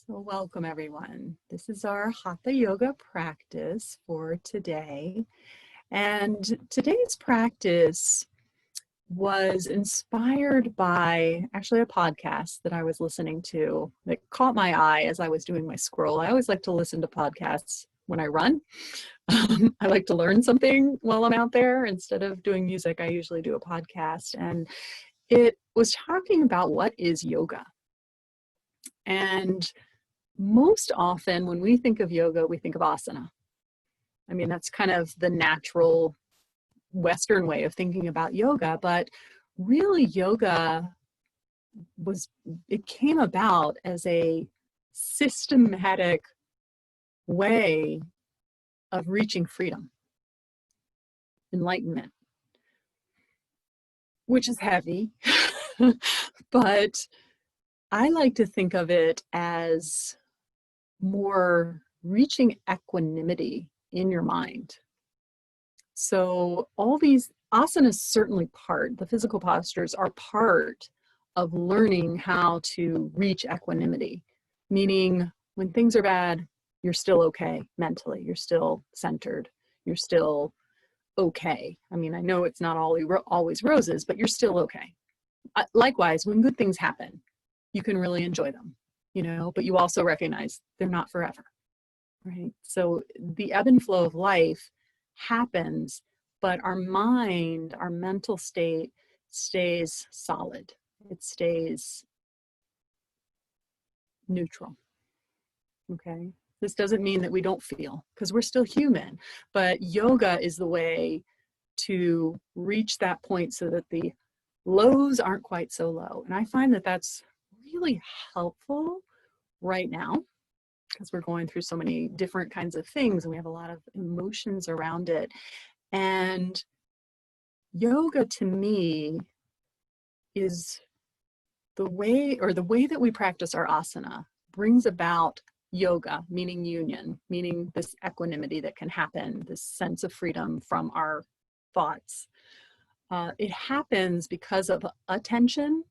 So welcome everyone. This is our Hatha Yoga practice for today. And today's practice was inspired by actually a podcast that I was listening to that caught my eye as I was doing my scroll. I always like to listen to podcasts when I run. I like to learn something while I'm out there. Instead of doing music, I usually do a podcast. And it was talking about what is yoga. And most often when we think of yoga, we think of asana. I mean, that's kind of the natural Western way of thinking about yoga, but really yoga it came about as a systematic way of reaching freedom, enlightenment, which is heavy, but I like to think of it as more reaching equanimity in your mind. So all these asanas certainly the physical postures are part of learning how to reach equanimity, meaning when things are bad, you're still okay mentally, you're still centered, you're still okay. I mean, I know it's not always roses, but you're still okay. Likewise, when good things happen, you can really enjoy them, but you also recognize they're not forever, right? So the ebb and flow of life happens, but our mind, our mental state stays solid. It stays neutral, okay? This doesn't mean that we don't feel, because we're still human, but yoga is the way to reach that point so that the lows aren't quite so low. And I find that that's really helpful right now because we're going through so many different kinds of things and we have a lot of emotions around it. And yoga to me is the way that we practice our asana brings about yoga, meaning union, meaning this equanimity that can happen, this sense of freedom from our thoughts. It happens because of attention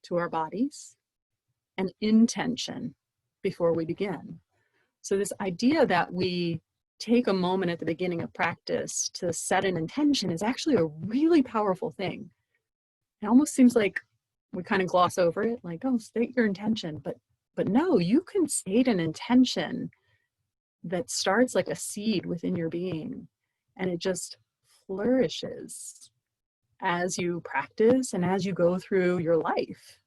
to our bodies and intention before we begin. So this idea that we take a moment at the beginning of practice to set an intention is actually a really powerful thing. It almost seems like we kind of gloss over it, like, oh, state your intention. But no, you can state an intention that starts like a seed within your being, and it just flourishes as you practice and as you go through your life.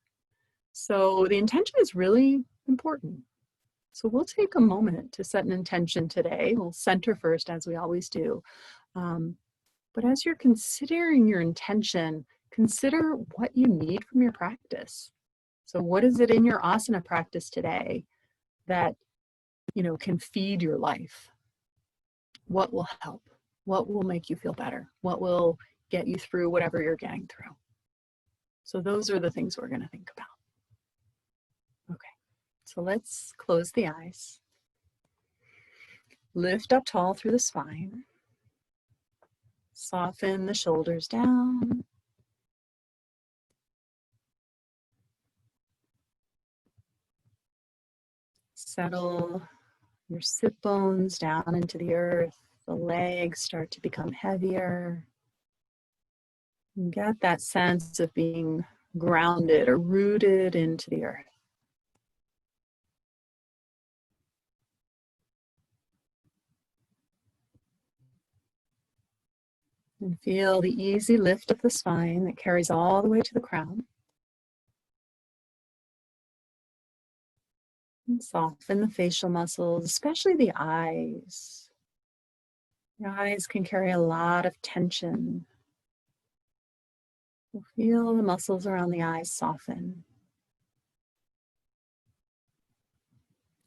So the intention is really important. So we'll take a moment to set an intention today. We'll center first, as we always do. But as you're considering your intention, consider what you need from your practice. So what is it in your asana practice today that, can feed your life? What will help? What will make you feel better? What will get you through whatever you're getting through? So those are the things we're going to think about. Okay, so let's close the eyes. Lift up tall through the spine. Soften the shoulders down. Settle your sit bones down into the earth. The legs start to become heavier. And get that sense of being grounded or rooted into the earth. And feel the easy lift of the spine that carries all the way to the crown. And soften the facial muscles, especially the eyes. The eyes can carry a lot of tension. We'll feel the muscles around the eyes soften.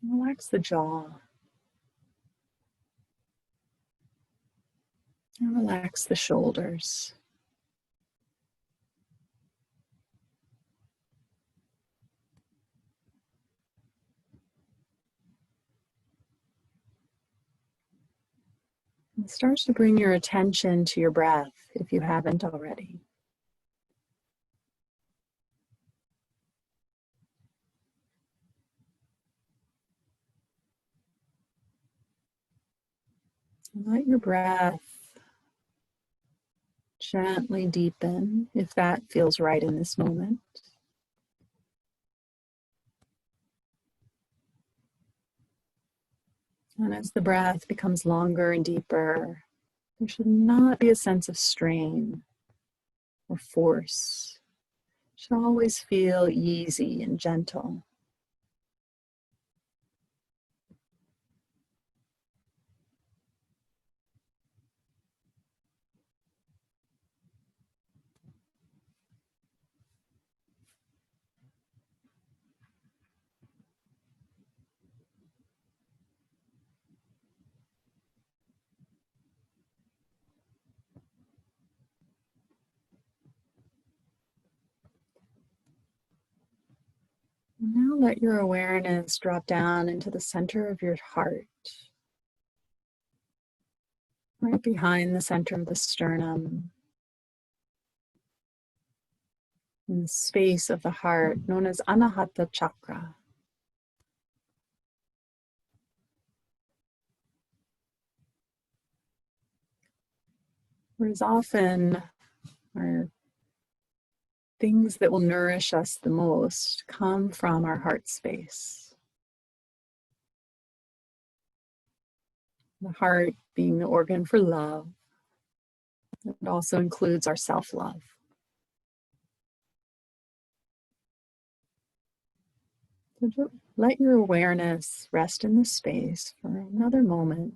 Relax the jaw. And relax the shoulders. And start to bring your attention to your breath if you haven't already. Let your breath gently deepen if that feels right in this moment. And as the breath becomes longer and deeper, there should not be a sense of strain or force. It should always feel easy and gentle. Now let your awareness drop down into the center of your heart, right behind the center of the sternum, in the space of the heart known as Anahata chakra. Whereas often our things that will nourish us the most come from our heart space. The heart being the organ for love. It also includes our self-love. So let your awareness rest in this space for another moment.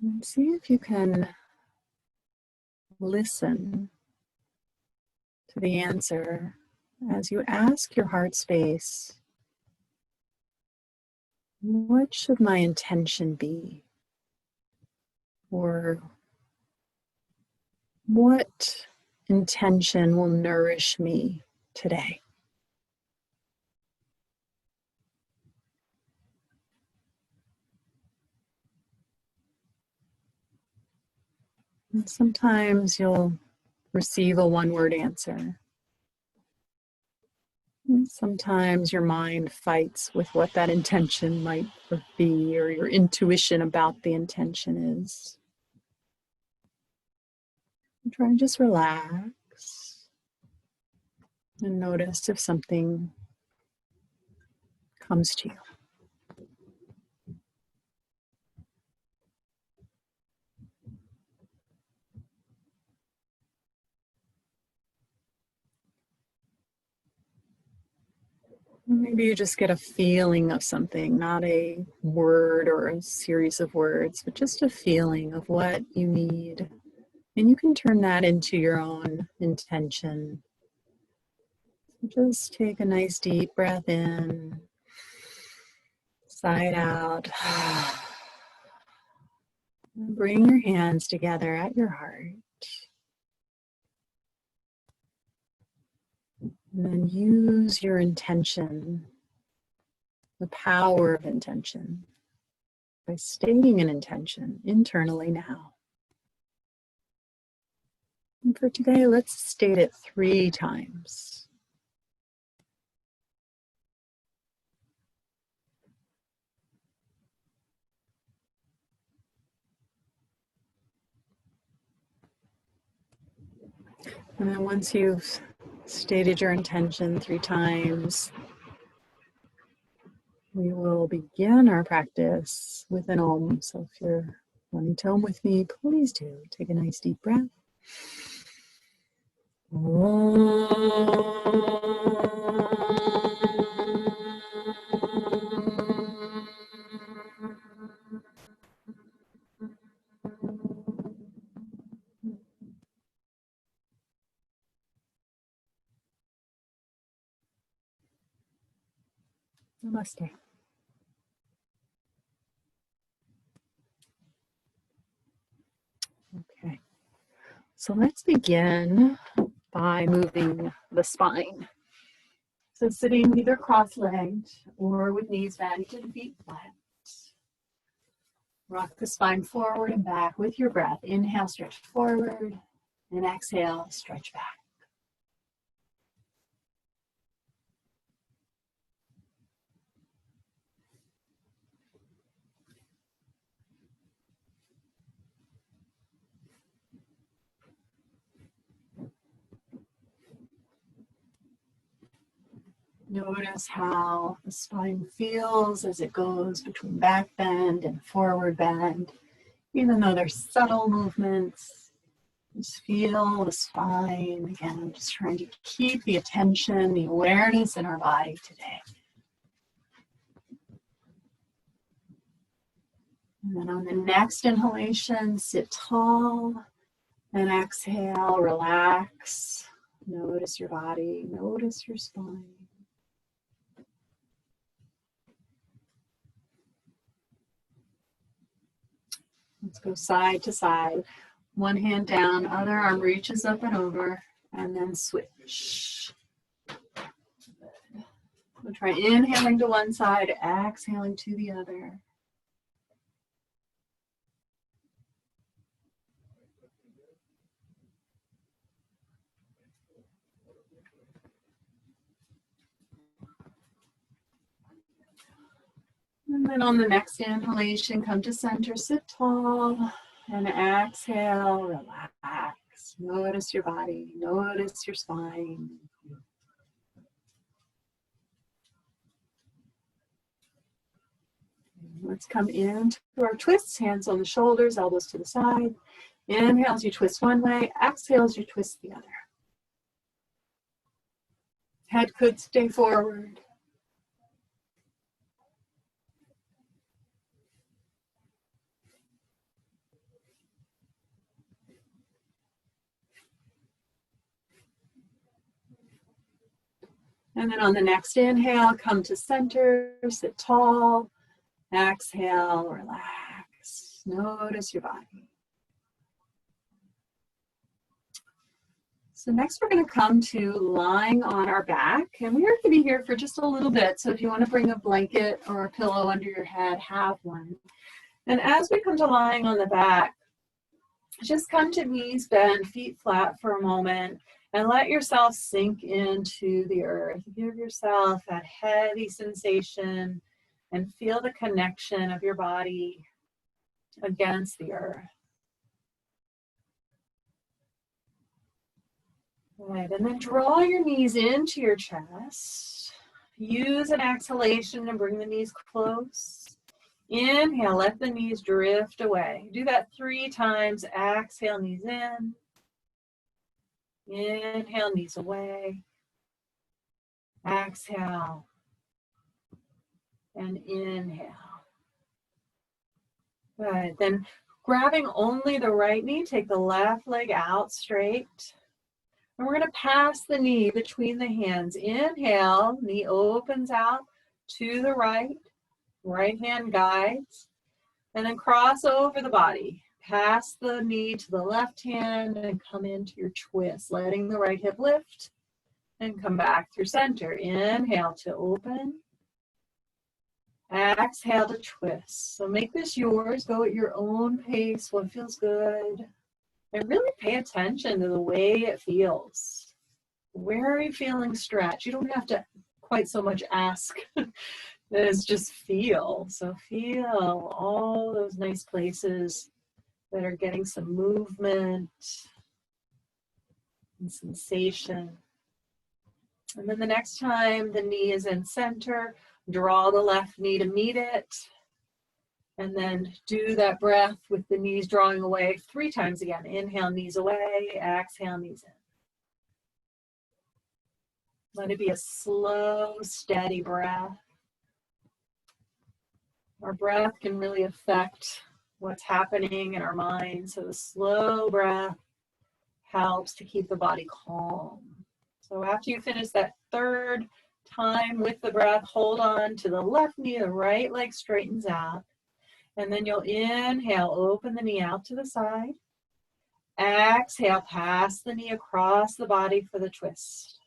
And see if you can listen to the answer as you ask your heart space, what should my intention be? Or what intention will nourish me today? And sometimes you'll receive a one-word answer. And sometimes your mind fights with what that intention might be, or your intuition about the intention is. And try and just relax and notice if something comes to you. Maybe you just get a feeling of something, not a word or a series of words, but just a feeling of what you need. And you can turn that into your own intention. Just take a nice deep breath in, sigh it out. Bring your hands together at your heart. And then use your intention, the power of intention, by stating an intention internally now. And for today, let's state it 3 times. And then once you've stated your intention 3 times, we will begin our practice with an Om. So if you're wanting to Om with me, please do. Take a nice deep breath. Namaste. Okay, so let's begin by moving the spine. So sitting either cross-legged or with knees bent and feet flat. Rock the spine forward and back with your breath. Inhale, stretch forward, and exhale, stretch back. Notice how the spine feels as it goes between back bend and forward bend. Even though there's subtle movements, just feel the spine. Again, I'm just trying to keep the attention, the awareness in our body today. And then on the next inhalation, sit tall, and exhale, relax. Notice your body, notice your spine. Let's go side to side. One hand down, other arm reaches up and over, and then switch. We'll try inhaling to one side, exhaling to the other. And then on the next inhalation, come to center, sit tall, and exhale, relax. Notice your body, notice your spine. Let's come into our twists, hands on the shoulders, elbows to the side. Inhale as you twist one way, exhale as you twist the other. Head could stay forward. And then on the next inhale, come to center, sit tall, exhale, relax. Notice your body. So next we're going to come to lying on our back, and we're going to be here for just a little bit. So if you want to bring a blanket or a pillow under your head, have one. And as we come to lying on the back, just come to knees bent, feet flat for a moment, and let yourself sink into the earth. Give yourself that heavy sensation and feel the connection of your body against the earth. Right, and then draw your knees into your chest. Use an exhalation to bring the knees close. Inhale, let the knees drift away. Do that 3 times. Exhale, knees in. Inhale, knees away. Exhale. And inhale. Good. Then grabbing only the right knee, take the left leg out straight. And we're going to pass the knee between the hands. Inhale, knee opens out to the right. Right hand guides. And then cross over the body. Pass the knee to the left hand and come into your twist, letting the right hip lift and come back through center. Inhale to open. Exhale to twist. So make this yours. Go at your own pace, what feels good. And really pay attention to the way it feels. Where are you feeling stretch? You don't have to quite so much ask. It's just feel. So feel all those nice places that are getting some movement and sensation. And then the next time the knee is in center, draw the left knee to meet it. And then do that breath with the knees drawing away 3 times again. Inhale, knees away. Exhale, knees in. Let it be a slow, steady breath. Our breath can really affect what's happening in our mind. So the slow breath helps to keep the body calm. So after you finish that 3rd time with the breath, hold on to the left knee, the right leg straightens out. And then you'll inhale, open the knee out to the side. Exhale, pass the knee across the body for the twist.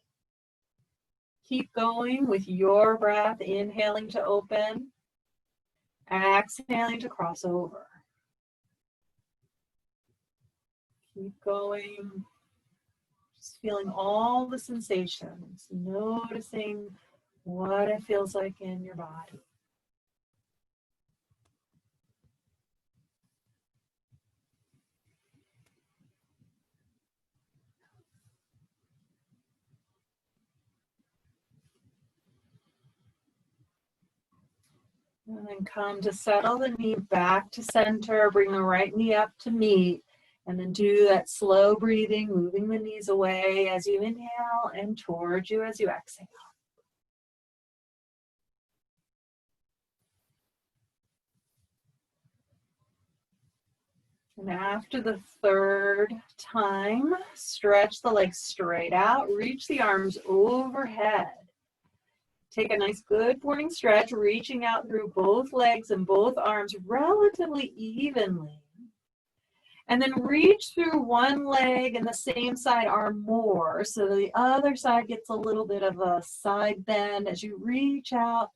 keep going with your breath, inhaling to open, exhaling to cross over. Keep going, just feeling all the sensations, noticing what it feels like in your body. And then come to settle the knee back to center, bring the right knee up to meet, and then do that slow breathing, moving the knees away as you inhale and towards you as you exhale. And after the third time, stretch the legs straight out, reach the arms overhead. Take a nice good morning stretch, reaching out through both legs and both arms relatively evenly. And then reach through one leg and the same side arm more, so the other side gets a little bit of a side bend. As you reach out,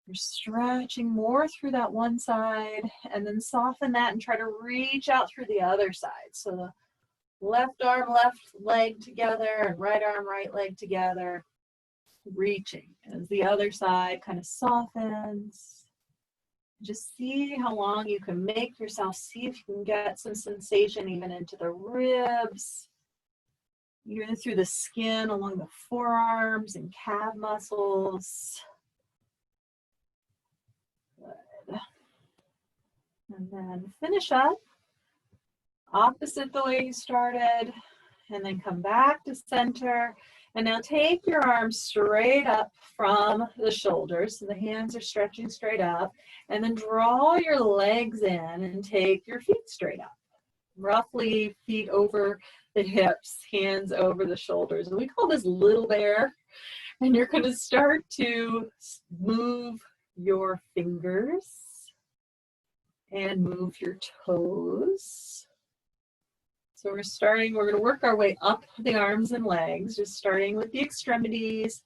you're stretching more through that one side, and then soften that and try to reach out through the other side. So the left arm, left leg together, and right arm, right leg together, reaching as the other side kind of softens. Just see how long you can make yourself. See if you can get some sensation even into the ribs, even through the skin along the forearms and calf muscles. Good. And then finish up opposite the way you started, and then come back to center. And now take your arms straight up from the shoulders, so the hands are stretching straight up, and then draw your legs in and take your feet straight up. Roughly feet over the hips, hands over the shoulders. And we call this little bear. And you're going to start to move your fingers and move your toes. So we're going to work our way up the arms and legs, just starting with the extremities.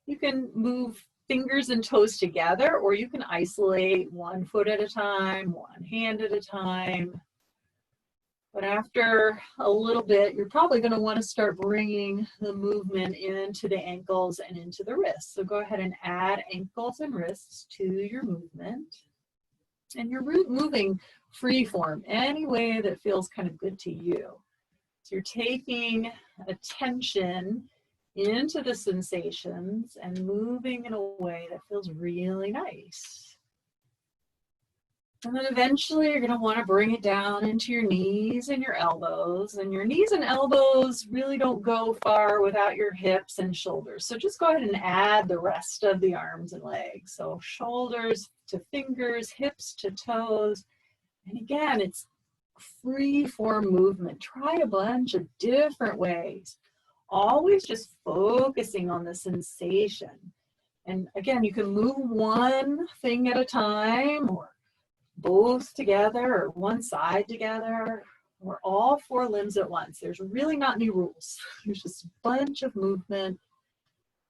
You can move fingers and toes together, or you can isolate one foot at a time, one hand at a time. But after a little bit, you're probably going to want to start bringing the movement into the ankles and into the wrists. So go ahead and add ankles and wrists to your movement. And you're moving free form, any way that feels kind of good to you. So you're taking attention into the sensations and moving in a way that feels really nice. And then eventually you're going to want to bring it down into your knees and your elbows. And your knees and elbows really don't go far without your hips and shoulders. So just go ahead and add the rest of the arms and legs. So shoulders to fingers, hips to toes. And again, it's free form movement. Try a bunch of different ways. Always just focusing on the sensation. And again, you can move one thing at a time, or both together, or one side together, or all four limbs at once. There's really not any rules. There's just a bunch of movement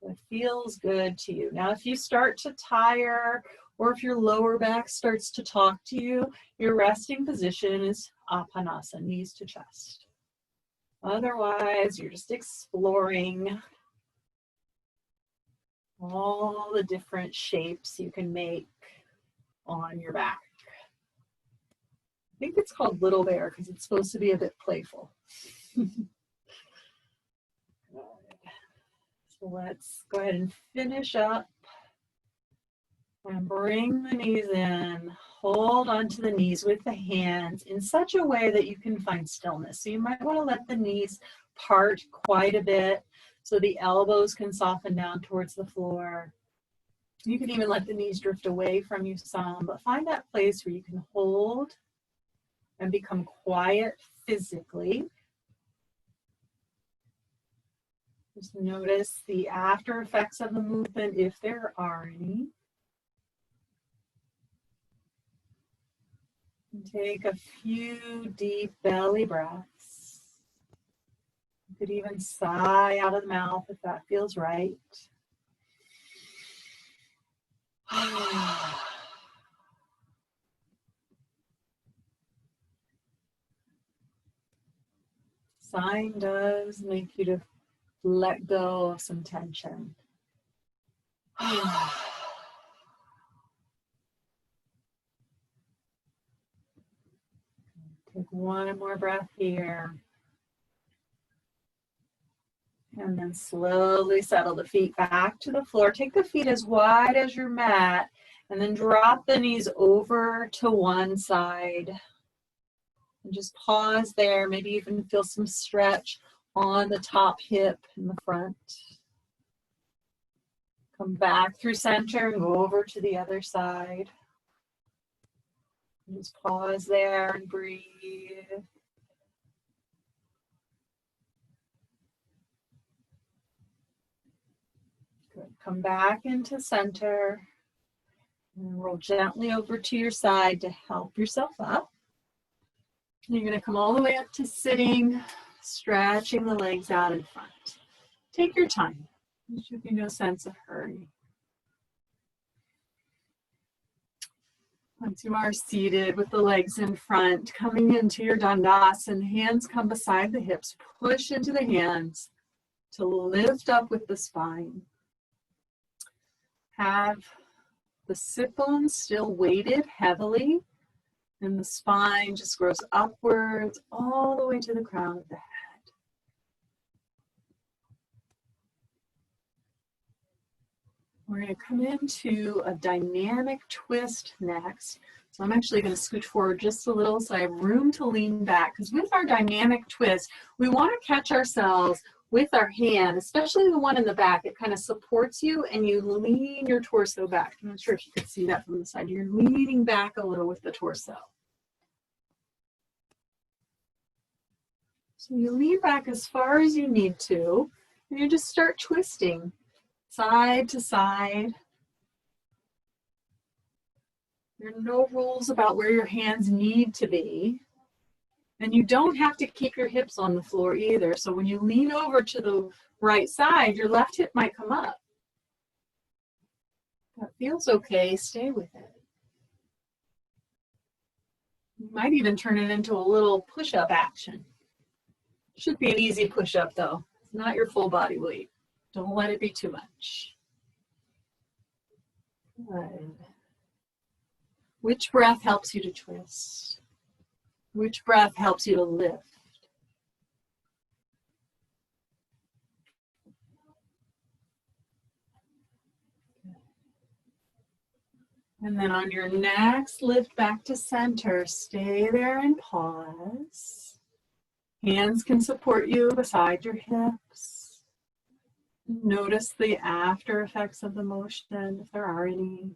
that feels good to you. Now, if you start to tire, or if your lower back starts to talk to you, your resting position is Apanasa, knees to chest. Otherwise, you're just exploring all the different shapes you can make on your back. I think it's called Little Bear because it's supposed to be a bit playful. So let's go ahead and finish up. And bring the knees in. Hold onto the knees with the hands in such a way that you can find stillness. So you might want to let the knees part quite a bit so the elbows can soften down towards the floor. You can even let the knees drift away from you some, but find that place where you can hold and become quiet physically. Just notice the after effects of the movement, if there are any. And take a few deep belly breaths. You could even sigh out of the mouth if that feels right. Sighing does make you to let go of some tension. Take one more breath here. And then slowly settle the feet back to the floor. Take the feet as wide as your mat, and then drop the knees over to one side. And just pause there. Maybe even feel some stretch on the top hip in the front. Come back through center and go over to the other side. And just pause there and breathe. Good. Come back into center. And roll gently over to your side to help yourself up. You're going to come all the way up to sitting, stretching the legs out in front. Take your time. There should be no sense of hurry. Once you are seated with the legs in front, coming into your Dandasana, hands come beside the hips. Push into the hands to lift up with the spine. Have the sit bones still weighted heavily, and the spine just grows upwards all the way to the crown of the head. We're going to come into a dynamic twist next. So I'm actually going to scooch forward just a little so I have room to lean back, because with our dynamic twist, we want to catch ourselves with our hand, especially the one in the back. It kind of supports you and you lean your torso back. I'm not sure if you can see that from the side. You're leaning back a little with the torso. So you lean back as far as you need to, and you just start twisting side to side. There are no rules about where your hands need to be. And you don't have to keep your hips on the floor either. So when you lean over to the right side, your left hip might come up. That feels okay, stay with it. You might even turn it into a little push-up action. Should be an easy push-up though. It's not your full body weight. Don't let it be too much. Good. Which breath helps you to twist? Which breath helps you to lift? And then on your next lift back to center, stay there and pause. Hands can support you beside your hips. Notice the after effects of the motion, if there are any.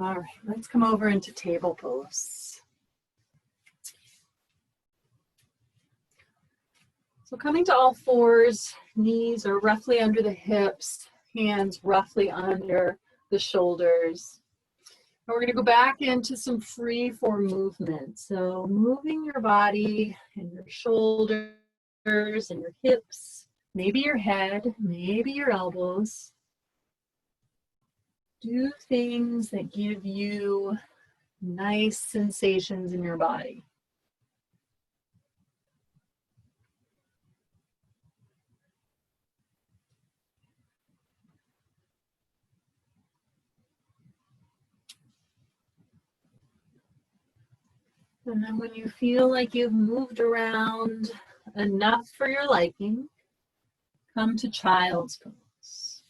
All right, let's come over into table pose. So coming to all fours, knees are roughly under the hips, hands roughly under the shoulders. And we're going to go back into some free form movement. So moving your body and your shoulders and your hips, maybe your head, maybe your elbows. Do things that give you nice sensations in your body. And then when you feel like you've moved around enough for your liking, come to child's pose.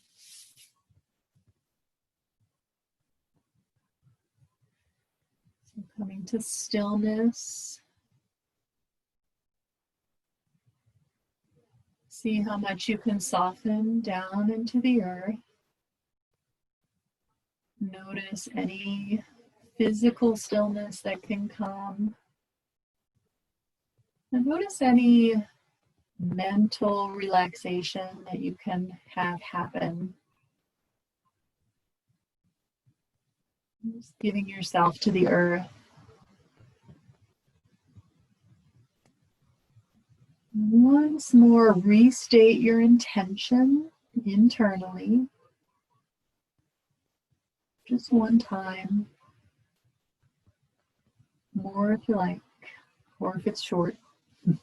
So coming to stillness. See how much you can soften down into the earth. Notice any physical stillness that can come. And notice any mental relaxation that you can have happen. Just giving yourself to the earth. Once more, restate your intention internally. Just one time. More if you like, or if it's short. And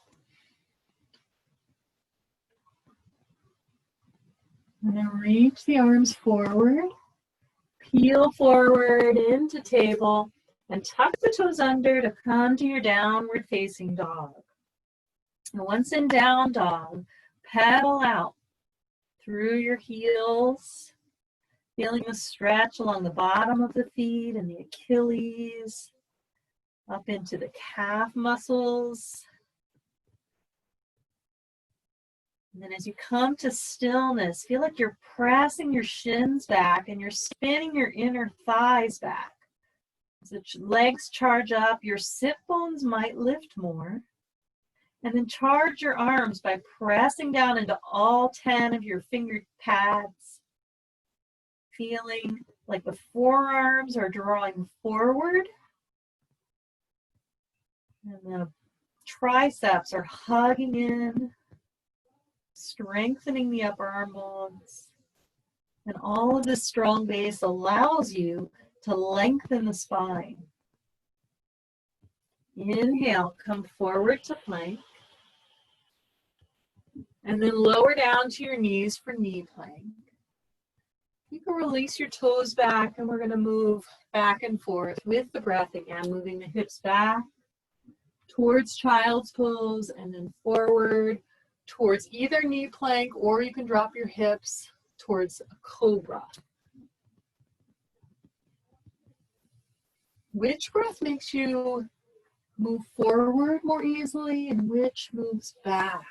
then reach the arms forward. Peel forward into table and tuck the toes under to come to your downward facing dog. And once in down dog, pedal out through your heels, feeling the stretch along the bottom of the feet and the Achilles, up into the calf muscles. And then as you come to stillness, feel like you're pressing your shins back and you're spinning your inner thighs back. As the legs charge up, your sit bones might lift more. And then charge your arms by pressing down into all 10 of your finger pads. Feeling like the forearms are drawing forward. And the triceps are hugging in, strengthening the upper arm bones. And all of this strong base allows you to lengthen the spine. Inhale, come forward to plank. And then lower down to your knees for knee plank. You can release your toes back and we're going to move back and forth with the breath again, moving the hips back towards child's pose and then forward towards either knee plank, or you can drop your hips towards a cobra. Which breath makes you move forward more easily and which moves back?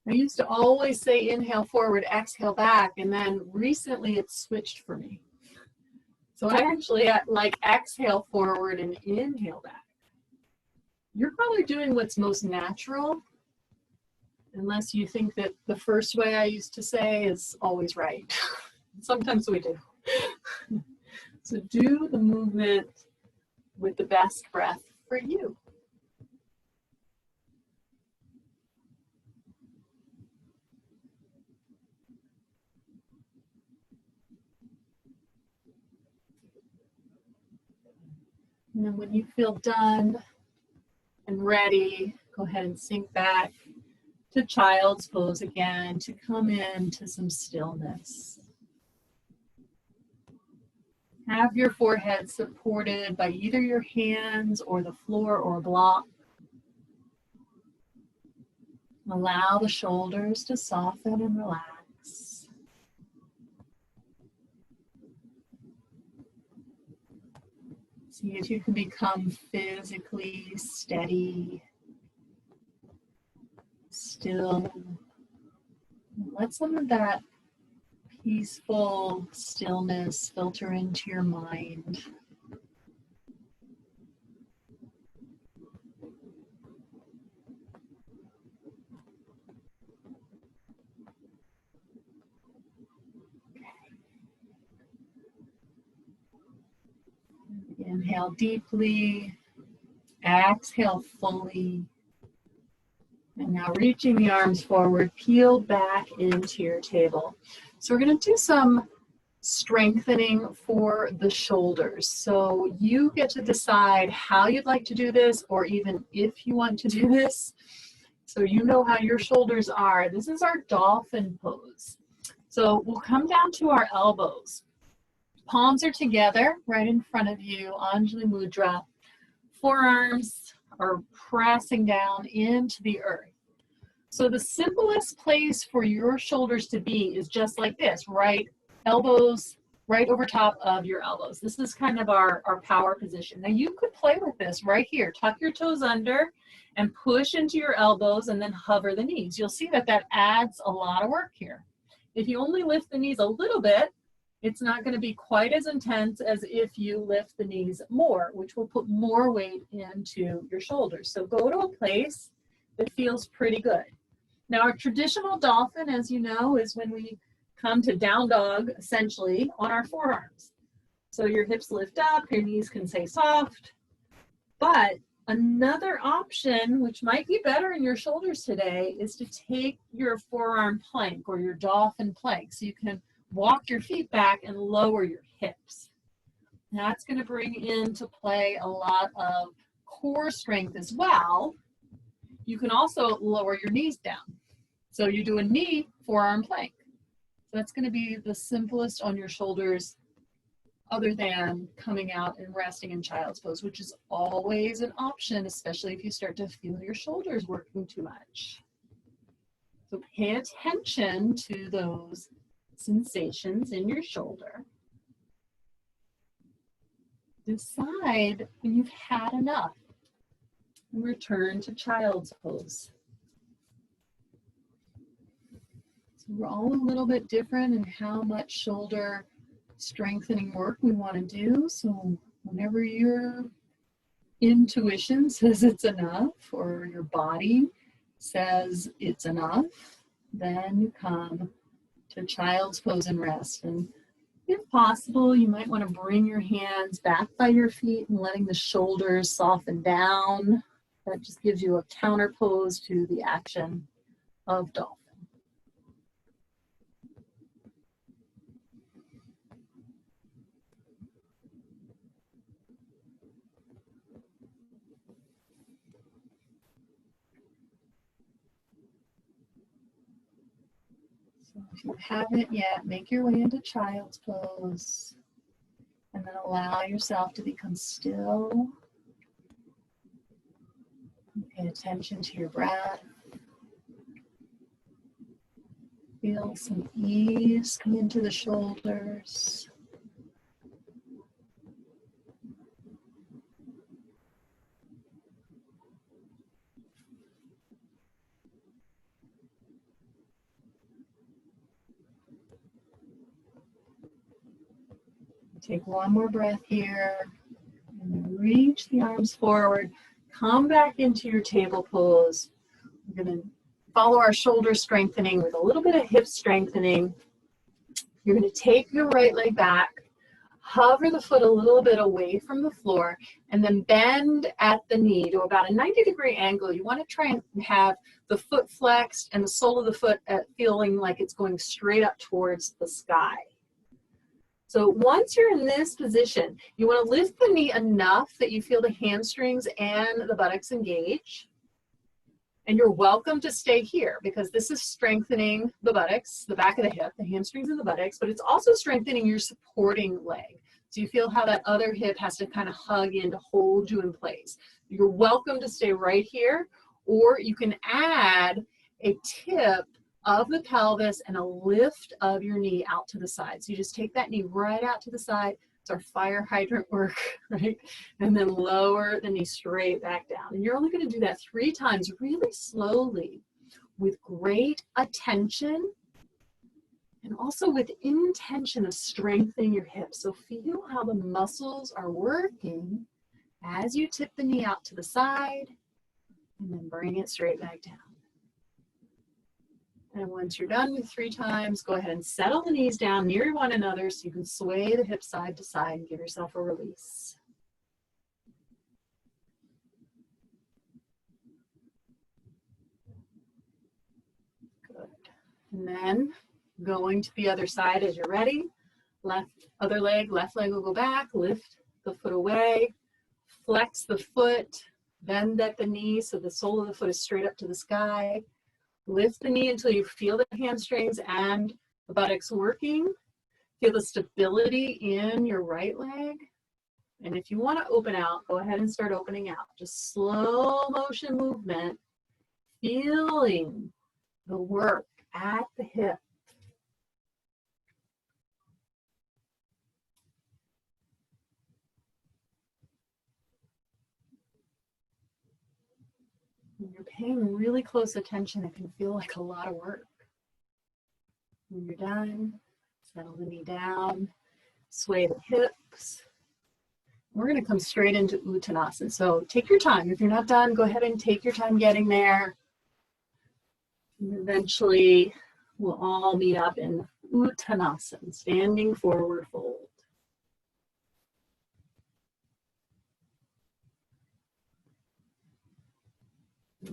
I used to always say inhale forward, exhale back, and then recently it's switched for me. So I actually like exhale forward and inhale back. You're probably doing what's most natural, unless you think that the first way I used to say is always right. Sometimes we do. So do the movement with the best breath for you. And then when you feel done and ready, go ahead and sink back to child's pose again to come into some stillness. Have your forehead supported by either your hands or the floor or a block. Allow the shoulders to soften and relax. See if you can become physically steady, still. Let some of that peaceful stillness filter into your mind. Inhale deeply, exhale fully. And now reaching the arms forward, peel back into your table. So we're going to do some strengthening for the shoulders. So you get to decide how you'd like to do this, or even if you want to do this. So you know how your shoulders are. This is our dolphin pose. So we'll come down to our elbows. Palms are together right in front of you, Anjali Mudra. Forearms are pressing down into the earth. So the simplest place for your shoulders to be is just like this, right? Elbows right over top of your elbows. This is kind of our power position. Now you could play with this right here. Tuck your toes under and push into your elbows and then hover the knees. You'll see that that adds a lot of work here. If you only lift the knees a little bit, it's not going to be quite as intense as if you lift the knees more, which will put more weight into your shoulders. So go to a place that feels pretty good. Now our traditional dolphin, as you know, is when we come to down dog, essentially, on our forearms. So your hips lift up, your knees can stay soft, but Another option, which might be better in your shoulders today, is to take your forearm plank or your dolphin plank. So you can walk your feet back and lower your hips. That's going to bring into play a lot of core strength as well. You can also lower your knees down. So you do a knee forearm plank. So that's going to be the simplest on your shoulders, other than coming out and resting in child's pose, which is always an option, especially if you start to feel your shoulders working too much. So pay attention to those sensations in your shoulder. Decide when you've had enough and return to child's pose. So we're all a little bit different in how much shoulder strengthening work we want to do. So whenever your intuition says it's enough, or your body says it's enough, then you come to child's pose and rest. And if possible, you might want to bring your hands back by your feet and letting the shoulders soften down. That just gives you a counter pose to the action of dolphin. So if you haven't yet, make your way into child's pose and then allow yourself to become still. Pay attention to your breath. Feel some ease come into the shoulders. Take one more breath here, and then reach the arms forward. Come back into your table pose. We're going to follow our shoulder strengthening with a little bit of hip strengthening. You're going to take your right leg back, hover the foot a little bit away from the floor, and then bend at the knee to about a 90-degree angle. You want to try and have the foot flexed and the sole of the foot feeling like it's going straight up towards the sky. So once you're in this position, you want to lift the knee enough that you feel the hamstrings and the buttocks engage. And you're welcome to stay here because this is strengthening the buttocks, the back of the hip, the hamstrings and the buttocks, but it's also strengthening your supporting leg. So you feel how that other hip has to kind of hug in to hold you in place. You're welcome to stay right here, or you can add a tip of the pelvis and a lift of your knee out to the side. So you just take that knee right out to the side. It's our fire hydrant work, right? And then lower the knee straight back down. And you're only going to do that 3 times really slowly with great attention and also with intention of strengthening your hips. So feel how the muscles are working as you tip the knee out to the side and then bring it straight back down. And once you're done with 3 times, go ahead and settle the knees down near one another so you can sway the hips side to side and give yourself a release. Good. And then going to the other side as you're ready. Other leg, left leg will go back, lift the foot away, flex the foot, bend at the knee so the sole of the foot is straight up to the sky. Lift the knee until you feel the hamstrings and the buttocks working. Feel the stability in your right leg. And if you want to open out, go ahead and start opening out. Just slow motion movement, feeling the work at the hip. When you're paying really close attention, it can feel like a lot of work. When you're done, settle the knee down, sway the hips. We're going to come straight into Uttanasana. So take your time. If you're not done, go ahead and take your time getting there. And eventually, we'll all meet up in Uttanasana, standing forward fold.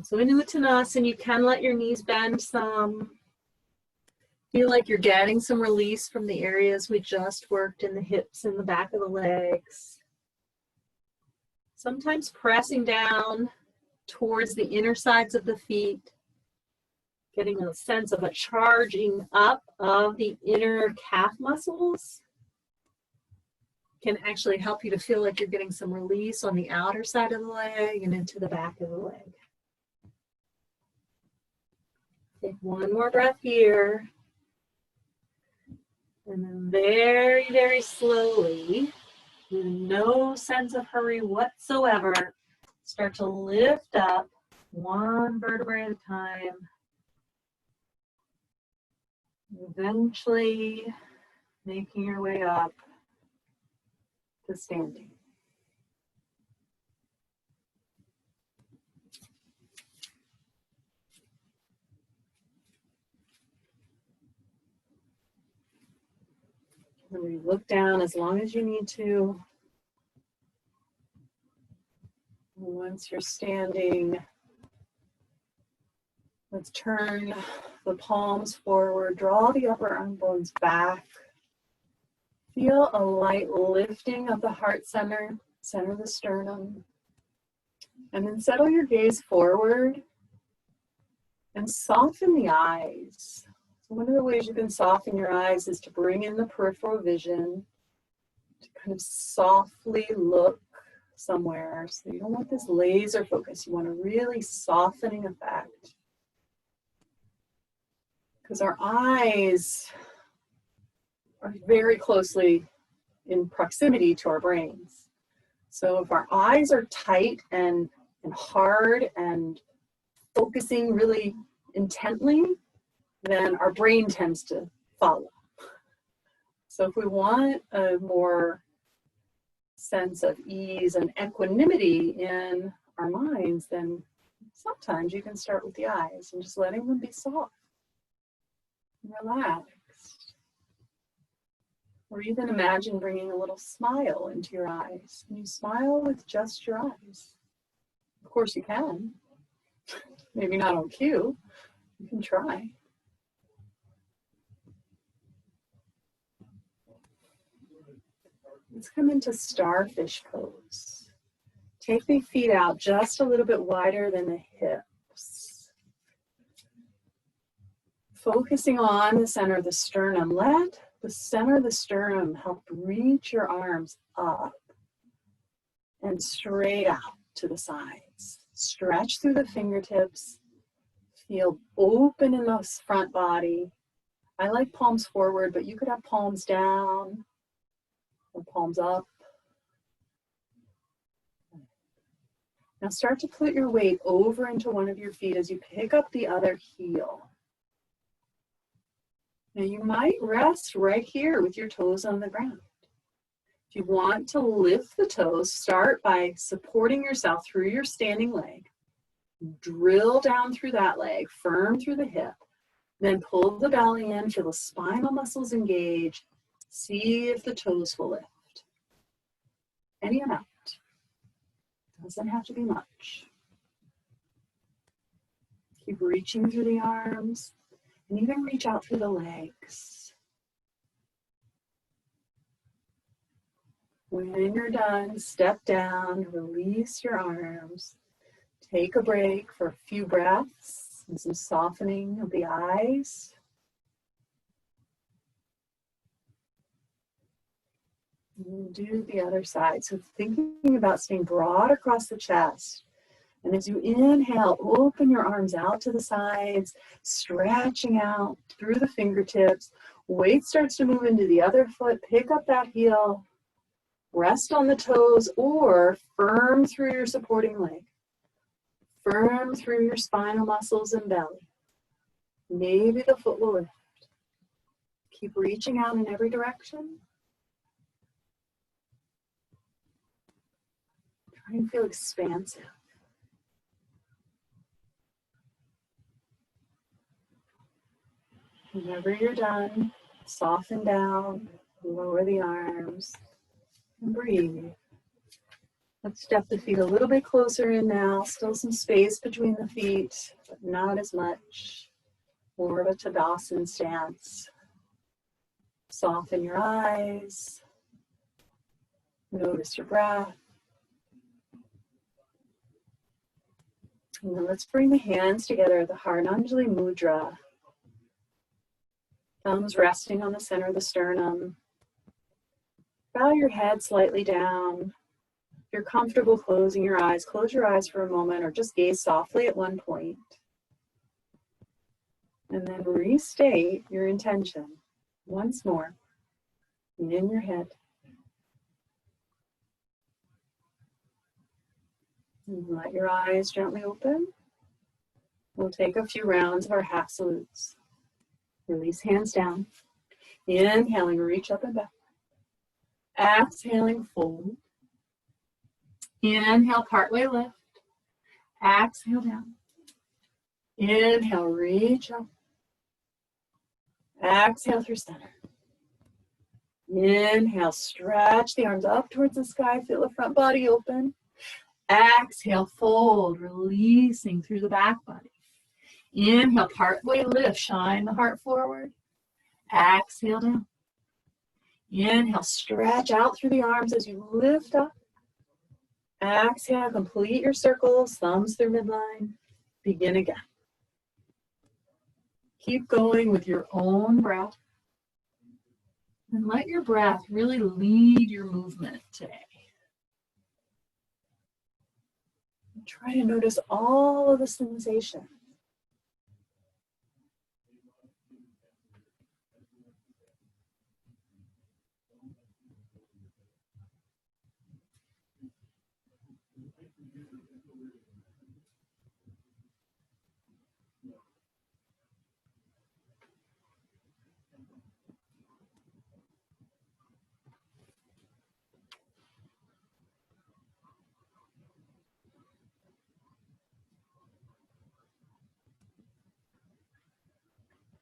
So in Uttanasana, you can let your knees bend some. Feel like you're getting some release from the areas we just worked in the hips and the back of the legs. Sometimes pressing down towards the inner sides of the feet, getting a sense of a charging up of the inner calf muscles can actually help you to feel like you're getting some release on the outer side of the leg and into the back of the leg. Take one more breath here. And then very, very slowly, with no sense of hurry whatsoever, start to lift up one vertebrae at a time. Eventually making your way up to standing. And we look down as long as you need to. Once you're standing, let's turn the palms forward, draw the upper arm bones back. Feel a light lifting of the heart center, center of the sternum. And then settle your gaze forward and soften the eyes. So one of the ways you can soften your eyes is to bring in the peripheral vision, to kind of softly look somewhere. So you don't want this laser focus. You want a really softening effect. Because our eyes are very closely in proximity to our brains. So if our eyes are tight and hard and focusing really intently, then our brain tends to follow. So if we want a more sense of ease and equanimity in our minds, then sometimes you can start with the eyes and just letting them be soft and relaxed. Or even imagine bringing a little smile into your eyes. Can you smile with just your eyes? Of course you can. Maybe not on cue. You can try. Let's come into starfish pose. Take the feet out just a little bit wider than the hips. Focusing on the center of the sternum. Let the center of the sternum help reach your arms up and straight out to the sides. Stretch through the fingertips. Feel open in the front body. I like palms forward, but you could have palms down or palms up. Now start to put your weight over into one of your feet as you pick up the other heel. Now you might rest right here with your toes on the ground. If you want to lift the toes, start by supporting yourself through your standing leg. Drill down through that leg, firm through the hip. Then pull the belly in, feel the spinal muscles engage. See if the toes will lift. Any amount. Doesn't have to be much. Keep reaching through the arms and even reach out through the legs. When you're done, step down, release your arms. Take a break for a few breaths and some softening of the eyes. And do the other side. So thinking about staying broad across the chest. And as you inhale, open your arms out to the sides, stretching out through the fingertips. Weight starts to move into the other foot. Pick up that heel. Rest on the toes or firm through your supporting leg. Firm through your spinal muscles and belly. Maybe the foot will lift. Keep reaching out in every direction. Try and feel expansive. Whenever you're done, soften down, lower the arms, and breathe. Let's step the feet a little bit closer in now. Still some space between the feet, but not as much. More of a Tadasana stance. Soften your eyes. Notice your breath. And then let's bring the hands together, the Harananjali Mudra. Thumbs resting on the center of the sternum. Bow your head slightly down. If you're comfortable closing your eyes, close your eyes for a moment or just gaze softly at one point. And then restate your intention once more in your head. And let your eyes gently open. We'll take a few rounds of our half salutes. Release hands down. Inhaling, reach up and back. Exhaling, fold. Inhale, partway lift. Exhale down. Inhale, reach up. Exhale through center. Inhale, stretch the arms up towards the sky. Feel the front body open. Exhale, fold, releasing through the back body. Inhale, partway lift, shine the heart forward. Exhale down. Inhale, stretch out through the arms as you lift up. Exhale, complete your circles, thumbs through midline. Begin again. Keep going with your own breath. And let your breath really lead your movement today. And try to notice all of the sensations.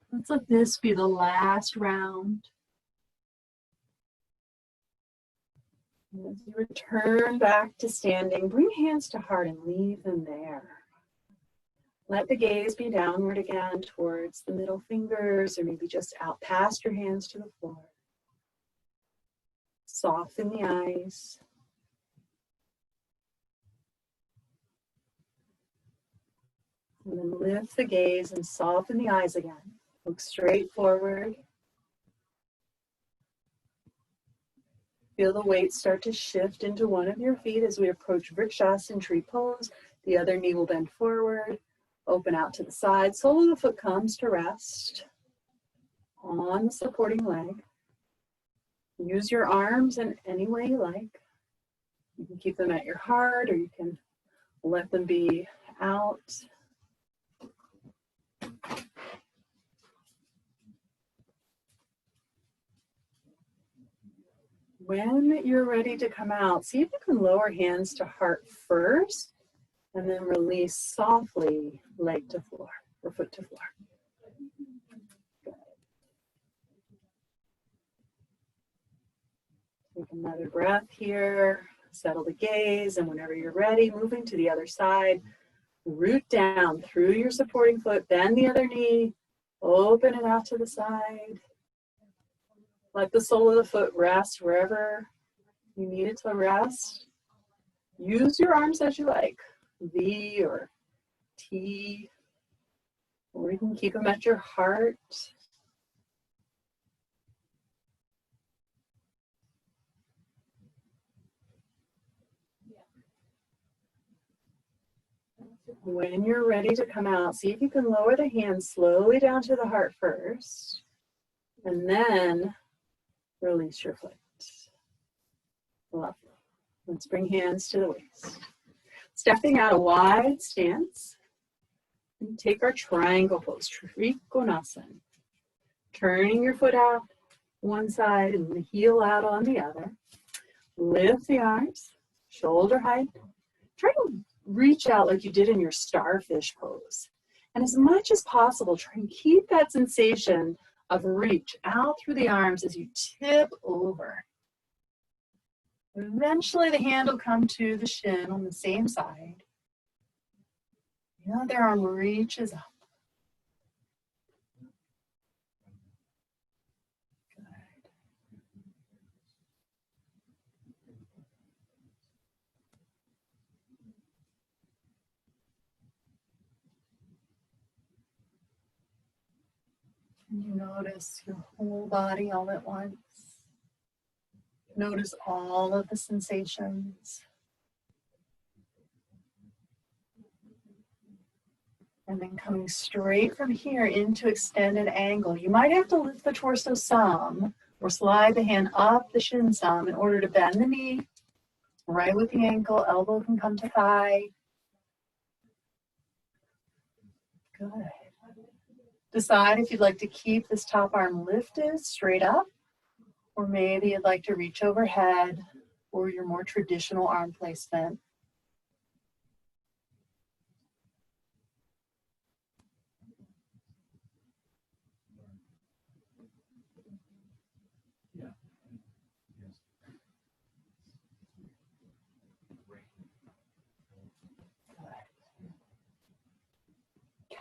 Let's let this be the last round. As you return back to standing, bring hands to heart and leave them there. Let the gaze be downward again towards the middle fingers or maybe just out past your hands to the floor. Soften the eyes. And then lift the gaze and soften the eyes again. Look straight forward. Feel the weight start to shift into one of your feet as we approach Vrikshasana tree pose. The other knee will bend forward. Open out to the side. Sole of the foot comes to rest on the supporting leg. Use your arms in any way you like. You can keep them at your heart or you can let them be out. When you're ready to come out, see if you can lower hands to heart first and then release softly leg to floor or foot to floor. Good. Take another breath here, settle the gaze, and whenever you're ready, moving to the other side, root down through your supporting foot, bend the other knee, open it out to the side. Let the sole of the foot rest wherever you need it to rest. Use your arms as you like, V or T, or you can keep them at your heart. When you're ready to come out, see if you can lower the hands slowly down to the heart first, and then release your foot. Lovely. Let's bring hands to the waist. Stepping out a wide stance. And take our triangle pose, Trikonasana. Turning your foot out one side and the heel out on the other. Lift the arms, shoulder height. Try to reach out like you did in your starfish pose. And as much as possible, try and keep that sensation of reach out through the arms as you tip over. Eventually the hand will come to the shin on the same side. The other arm reaches up. And you notice your whole body all at once. Notice all of the sensations. And then coming straight from here into extended angle. You might have to lift the torso some or slide the hand up the shin some in order to bend the knee. Right with the ankle, elbow can come to thigh. Good. Decide if you'd like to keep this top arm lifted straight up, or maybe you'd like to reach overhead, or your more traditional arm placement.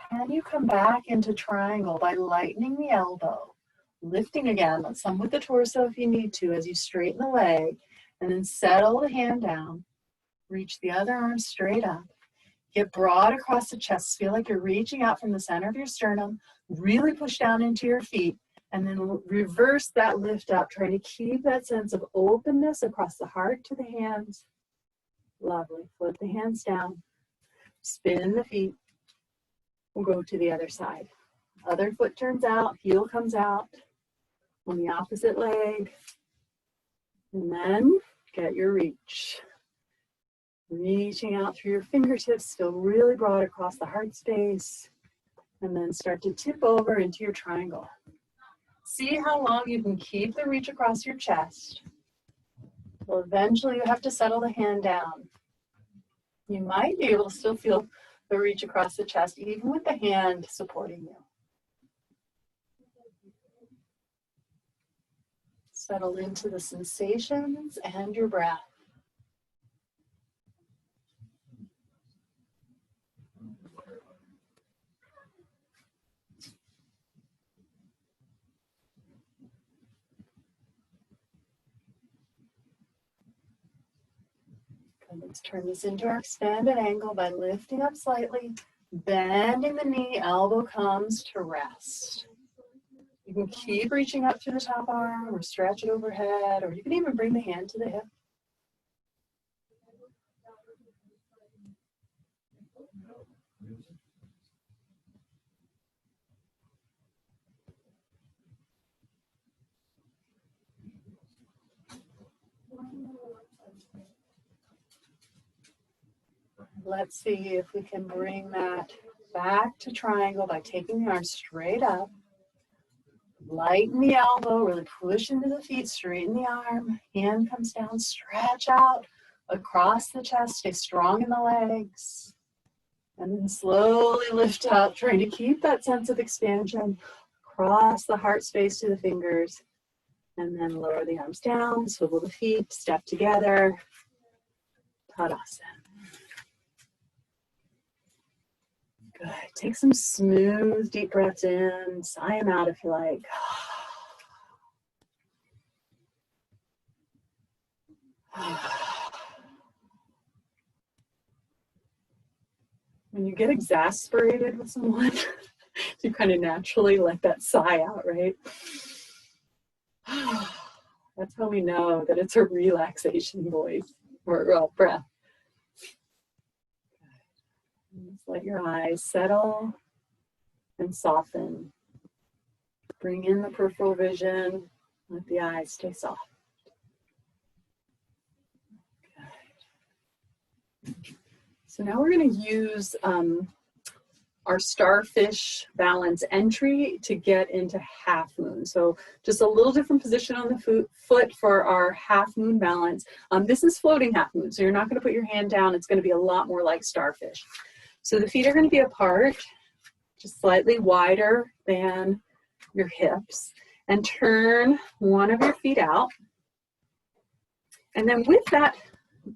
Can you come back into triangle by lightening the elbow, lifting again, some with the torso if you need to as you straighten the leg, and then settle the hand down, reach the other arm straight up, get broad across the chest, feel like you're reaching out from the center of your sternum, really push down into your feet, and then reverse that lift up, trying to keep that sense of openness across the heart to the hands. Lovely, flip the hands down, spin the feet. We'll go to the other side. Other foot turns out, heel comes out on the opposite leg. And then get your reach. Reaching out through your fingertips, feel really broad across the heart space. And then start to tip over into your triangle. See how long you can keep the reach across your chest. Well, eventually you have to settle the hand down. You might be able to still feel the reach across the chest, even with the hand supporting you. Settle into the sensations and your breath. And let's turn this into our extended angle by lifting up slightly, bending the knee, elbow comes to rest. You can keep reaching up through the top arm or stretch it overhead, or you can even bring the hand to the hip. Let's see if we can bring that back to triangle by taking the arm straight up. Lighten the elbow, really push into the feet, straighten the arm. Hand comes down, stretch out across the chest, stay strong in the legs. And then slowly lift up, trying to keep that sense of expansion across the heart space to the fingers. And then lower the arms down, swivel the feet, step together. Tadasana. Good. Take some smooth, deep breaths in. Sigh them out if you like. When you get exasperated with someone, you kind of naturally let that sigh out, right? That's how we know that it's a relaxation voice or breath. Just let your eyes settle and soften. Bring in the peripheral vision. Let the eyes stay soft. Good. So now we're going to use our starfish balance entry to get into half moon. So just a little different position on the foot for our half moon balance. This is floating half moon, so you're not going to put your hand down. It's going to be a lot more like starfish. So the feet are going to be apart, just slightly wider than your hips, and turn one of your feet out. And then with that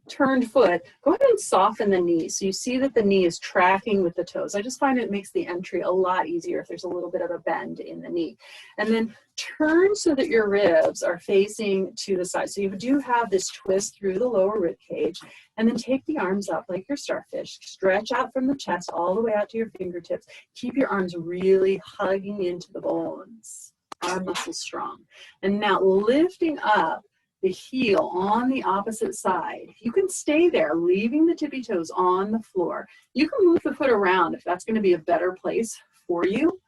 turned foot, go ahead and soften the knee. So you see that the knee is tracking with the toes. I just find it makes the entry a lot easier if there's a little bit of a bend in the knee. And then turn so that your ribs are facing to the side. So you do have this twist through the lower rib cage. And then take the arms up like your starfish. Stretch out from the chest all the way out to your fingertips. Keep your arms really hugging into the bones. Arm muscles strong. And now lifting up the heel on the opposite side. You can stay there, leaving the tippy toes on the floor. You can move the foot around if that's going to be a better place for you.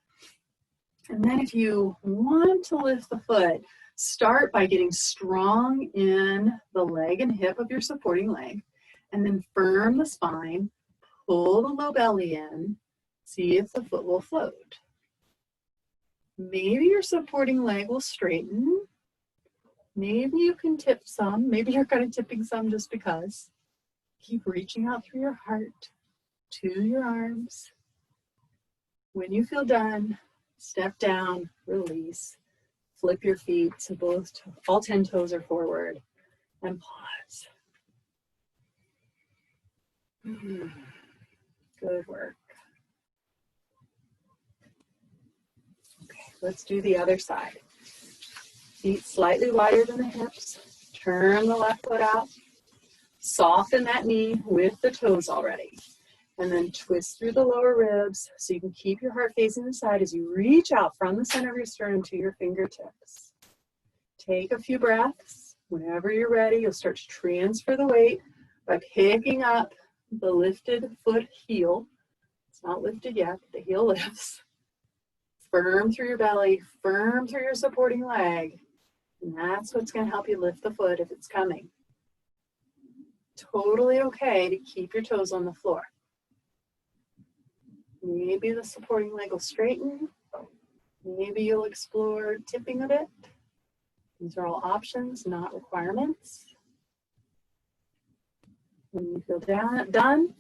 And then if you want to lift the foot, start by getting strong in the leg and hip of your supporting leg, and then firm the spine, pull the low belly in, see if the foot will float. Maybe your supporting leg will straighten. Maybe you can tip some. Maybe you're kind of tipping some just because. Keep reaching out through your heart to your arms. When you feel done, step down, release. Flip your feet so all 10 toes are forward, and pause. Good work. Okay, let's do the other side. Feet slightly wider than the hips. Turn the left foot out. Soften that knee with the toes already. And then twist through the lower ribs so you can keep your heart facing the side as you reach out from the center of your sternum to your fingertips. Take a few breaths. Whenever you're ready, you'll start to transfer the weight by picking up the lifted foot heel. It's not lifted yet, but the heel lifts. Firm through your belly, firm through your supporting leg. And that's what's going to help you lift the foot if it's coming. Totally okay to keep your toes on the floor. Maybe the supporting leg will straighten. Maybe you'll explore tipping a bit. These are all options, not requirements. When you feel done,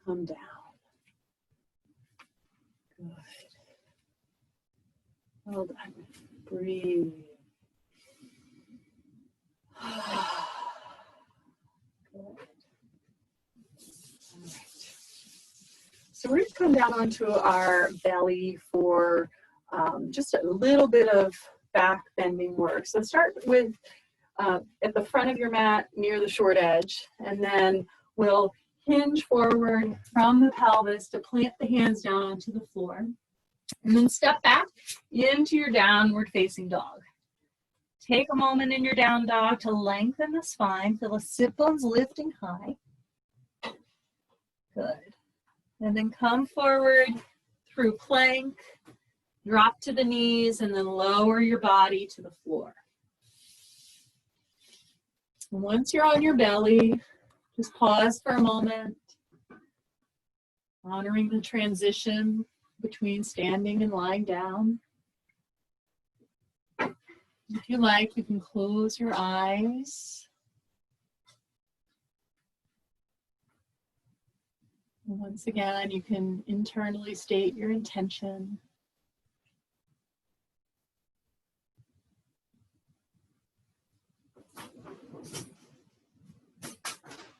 come down. Good. Well done. Breathe. Good. All right. So we're going to come down onto our belly for just a little bit of back bending work. So start with at the front of your mat near the short edge, and then we'll hinge forward from the pelvis to plant the hands down onto the floor. And then step back into your downward facing dog. Take a moment in your down dog to lengthen the spine, feel the sit bones lifting high. Good. And then come forward through plank, drop to the knees, and then lower your body to the floor. And once you're on your belly, just pause for a moment, honoring the transition between standing and lying down. If you like, you can close your eyes. And once again, you can internally state your intention.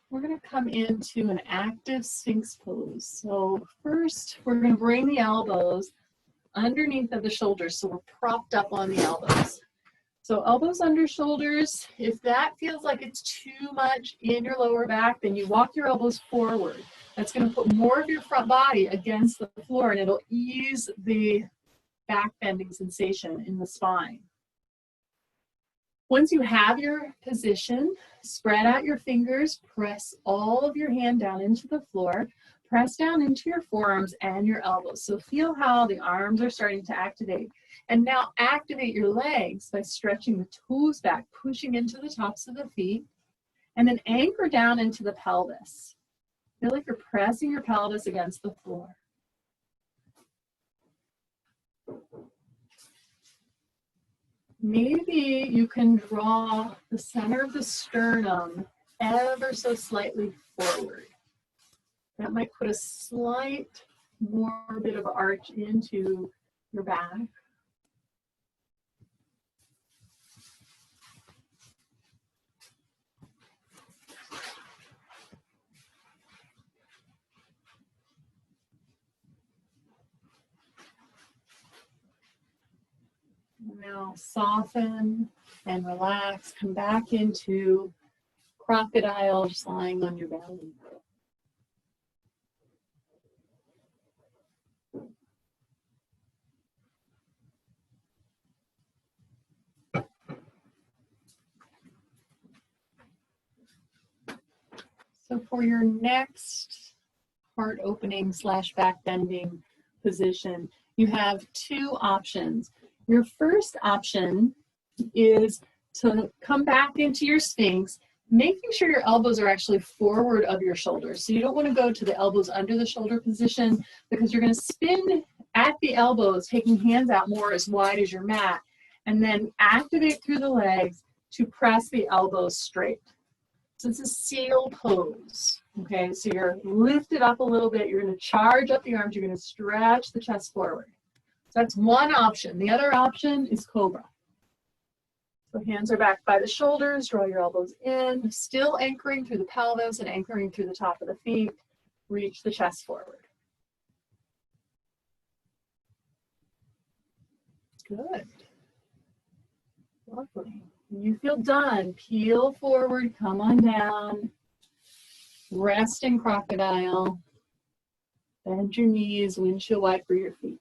We're going to come into an active Sphinx pose. So first, we're going to bring the elbows underneath of the shoulders, so we're propped up on the elbows. So elbows under shoulders. If that feels like it's too much in your lower back, then you walk your elbows forward. That's going to put more of your front body against the floor, and it'll ease the back bending sensation in the spine. Once you have your position, spread out your fingers, press all of your hand down into the floor, press down into your forearms and your elbows. So feel how the arms are starting to activate. And now activate your legs by stretching the toes back, pushing into the tops of the feet, and then anchor down into the pelvis. Feel like you're pressing your pelvis against the floor. Maybe you can draw the center of the sternum ever so slightly forward. That might put a slight more bit of arch into your back. Now soften and relax. Come back into crocodile, just lying on your belly. So for your next heart opening / back bending position, you have two options. Your first option is to come back into your Sphinx, making sure your elbows are actually forward of your shoulders. So you don't want to go to the elbows under the shoulder position, because you're going to spin at the elbows, taking hands out more as wide as your mat, and then activate through the legs to press the elbows straight. So it's a seal pose. Okay, so you're lifted up a little bit. You're going to charge up the arms. You're going to stretch the chest forward. So that's one option. The other option is cobra. So hands are back by the shoulders. Draw your elbows in, still anchoring through the pelvis and anchoring through the top of the feet. Reach the chest forward. Good. Lovely. When you feel done, peel forward, come on down. Rest in crocodile. Bend your knees, windshield wiper your feet.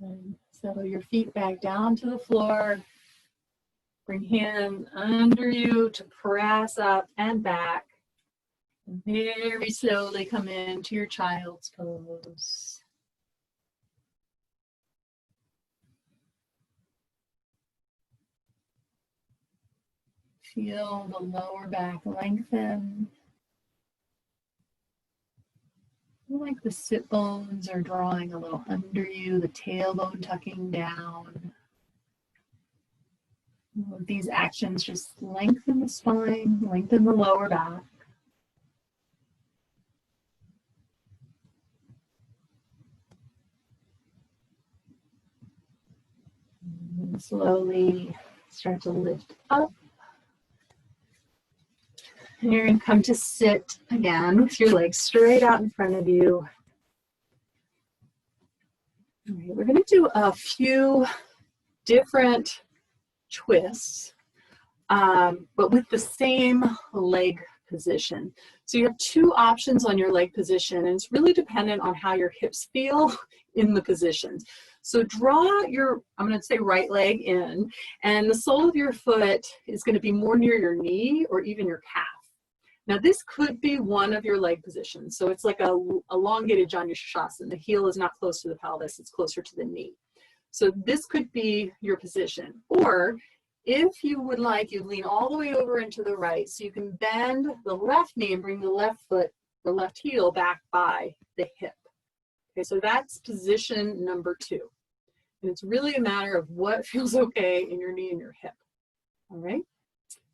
And settle your feet back down to the floor. Bring hands under you to press up and back. Very slowly come into your child's pose. Feel the lower back lengthen. Feel like the sit bones are drawing a little under you, the tailbone tucking down. These actions just lengthen the spine, lengthen the lower back. And slowly start to lift up. And you're going to come to sit again with your legs straight out in front of you. All right, we're going to do a few different twists, but with the same leg position. So you have two options on your leg position, and it's really dependent on how your hips feel in the positions. So draw your, I'm going to say right leg in, and the sole of your foot is going to be more near your knee or even your calf. Now this could be one of your leg positions. So it's like a elongated Janu Shasana. The heel is not close to the pelvis, it's closer to the knee. So this could be your position. Or if you would like, you lean all the way over into the right, so you can bend the left knee and bring the left foot, the left heel back by the hip. Okay, so that's position number 2. And it's really a matter of what feels okay in your knee and your hip. All right.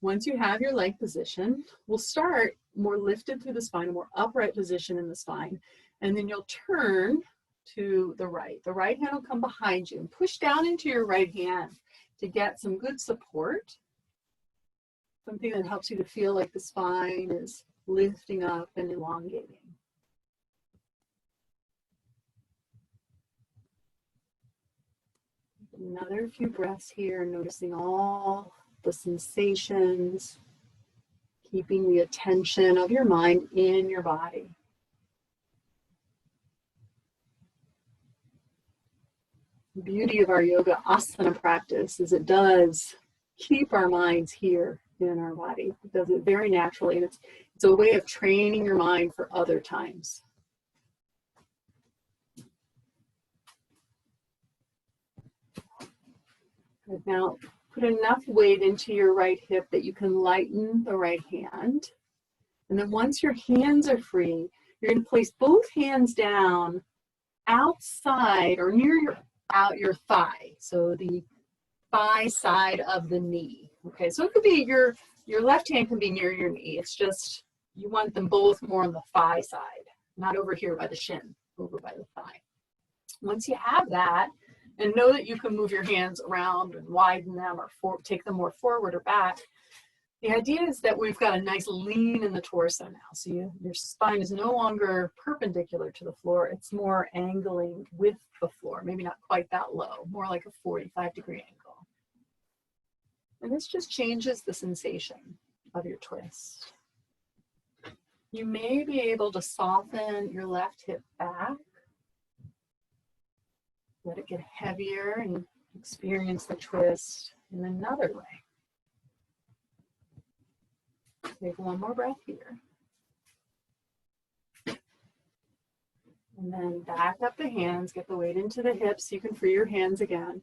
Once you have your leg position, we'll start more lifted through the spine, a more upright position in the spine. And then you'll turn to the right. The right hand will come behind you and push down into your right hand to get some good support. Something that helps you to feel like the spine is lifting up and elongating. Another few breaths here, noticing all the sensations, keeping the attention of your mind in your body. The beauty of our yoga asana practice is it does keep our minds here in our body. It does it very naturally, and it's a way of training your mind for other times. Good. Now, put enough weight into your right hip that you can lighten the right hand. And then once your hands are free, you're going to place both hands down outside or near your thigh. So the thigh side of the knee. Okay, so it could be your left hand can be near your knee. It's just you want them both more on the thigh side, not over here by the shin, over by the thigh. Once you have that, and know that you can move your hands around and widen them or take them more forward or back, The idea is that we've got a nice lean in the torso now. So your spine is no longer perpendicular to the floor. It's more angling with the floor, maybe not quite that low, more like a 45-degree angle. And this just changes the sensation of your twist. You may be able to soften your left hip back. Let it get heavier and experience the twist in another way. Take one more breath here. And then back up the hands, get the weight into the hips so you can free your hands again.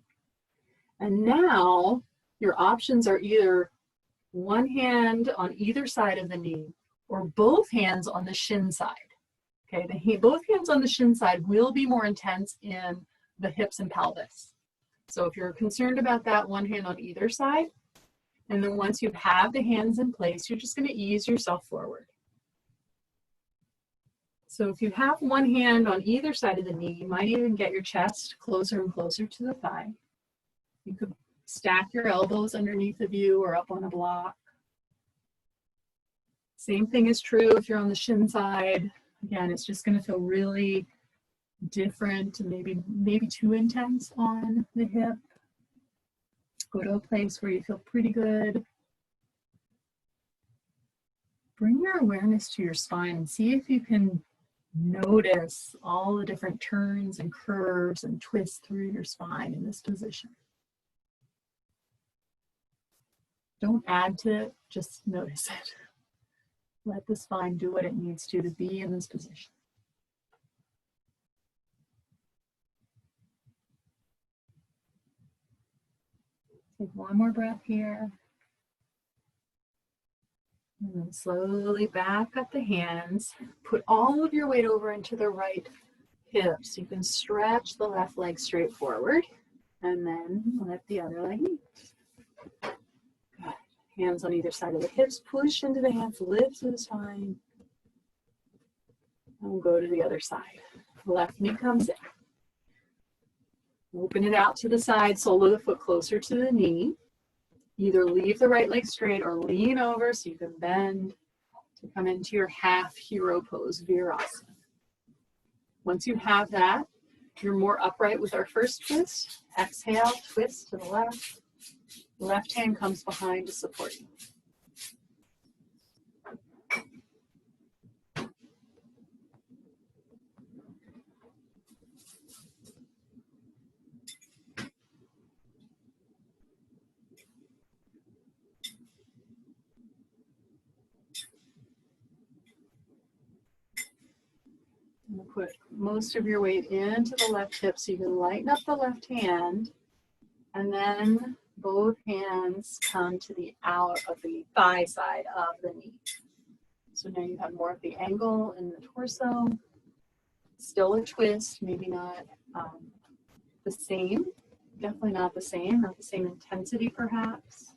And now your options are either one hand on either side of the knee or both hands on the shin side. Okay, both hands on the shin side will be more intense in the hips and pelvis. So if you're concerned about that, one hand on either side. And then once you have the hands in place, you're just going to ease yourself forward. So if you have one hand on either side of the knee, you might even get your chest closer and closer to the thigh. You could stack your elbows underneath of you or up on a block. Same thing is true if you're on the shin side. Again, it's just going to feel really different, maybe too intense on the hip. Go to a place where you feel pretty good. Bring your awareness to your spine and see if you can notice all the different turns and curves and twists through your spine in this position. Don't add to it, just notice it. Let the spine do what it needs to be in this position. Take one more breath here. And then slowly back up the hands. Put all of your weight over into the right hip so you can stretch the left leg straight forward. And then let the other leg meet. Good. Hands on either side of the hips. Push into the hands, lift through the spine. And we'll go to the other side. Left knee comes in. Open it out to the side, sole of the foot closer to the knee. Either leave the right leg straight or lean over so you can bend to come into your half hero pose, Virasana. Once you have that, you're more upright with our first twist. Exhale, twist to the left. Left hand comes behind to support you. Put most of your weight into the left hip so you can lighten up the left hand, and then both hands come to the out of the thigh side of the knee. So now you have more of the angle in the torso. Still a twist, maybe not the same, definitely not the same intensity perhaps.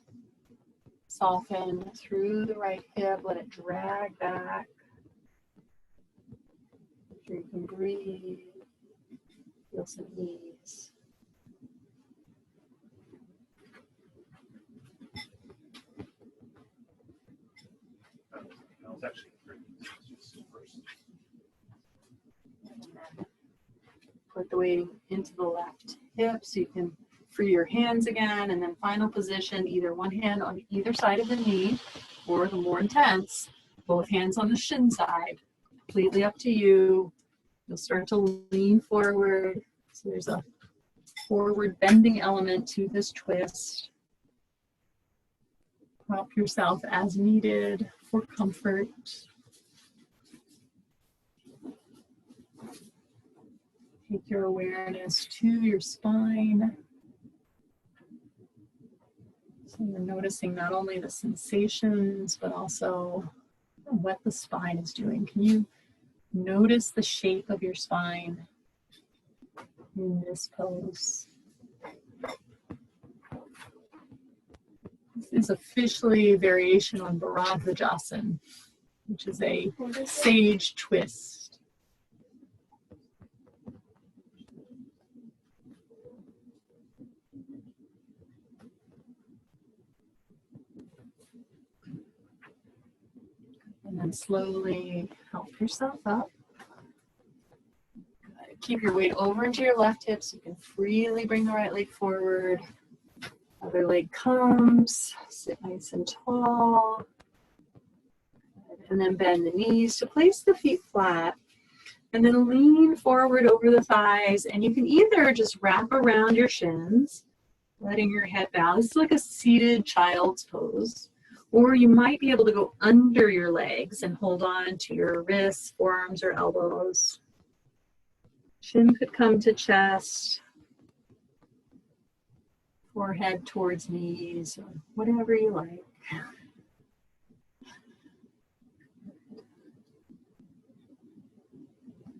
Soften through the right hip, let it drag back. You can breathe, feel some ease. Put the weight into the left hip so you can free your hands again, and then final position, either one hand on either side of the knee, or the more intense, both hands on the shin side. Completely up to you. You'll start to lean forward. So there's a forward bending element to this twist. Prop yourself as needed for comfort. Take your awareness to your spine. So you're noticing not only the sensations, but also what the spine is doing. Can you notice the shape of your spine in this pose? This is officially a variation on Bharadvajasana, which is a sage twist. And then slowly help yourself up. Keep your weight over into your left hip so you can freely bring the right leg forward. Other leg comes, sit nice and tall. And then bend the knees to place the feet flat. And then lean forward over the thighs. And you can either just wrap around your shins, letting your head bow. This is like a seated child's pose. Or you might be able to go under your legs and hold on to your wrists, forearms, or elbows. Chin could come to chest, forehead towards knees, or whatever you like.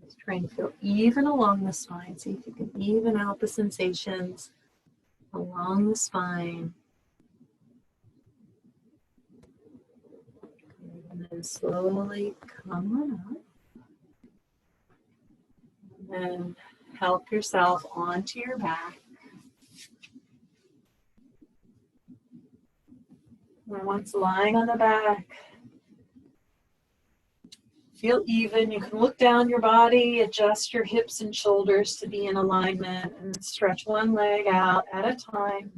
Just trying to feel even along the spine. See if you can even out the sensations along the spine. And then slowly come on up. And then help yourself onto your back. And once lying on the back, feel even. You can look down your body, adjust your hips and shoulders to be in alignment, and stretch one leg out at a time.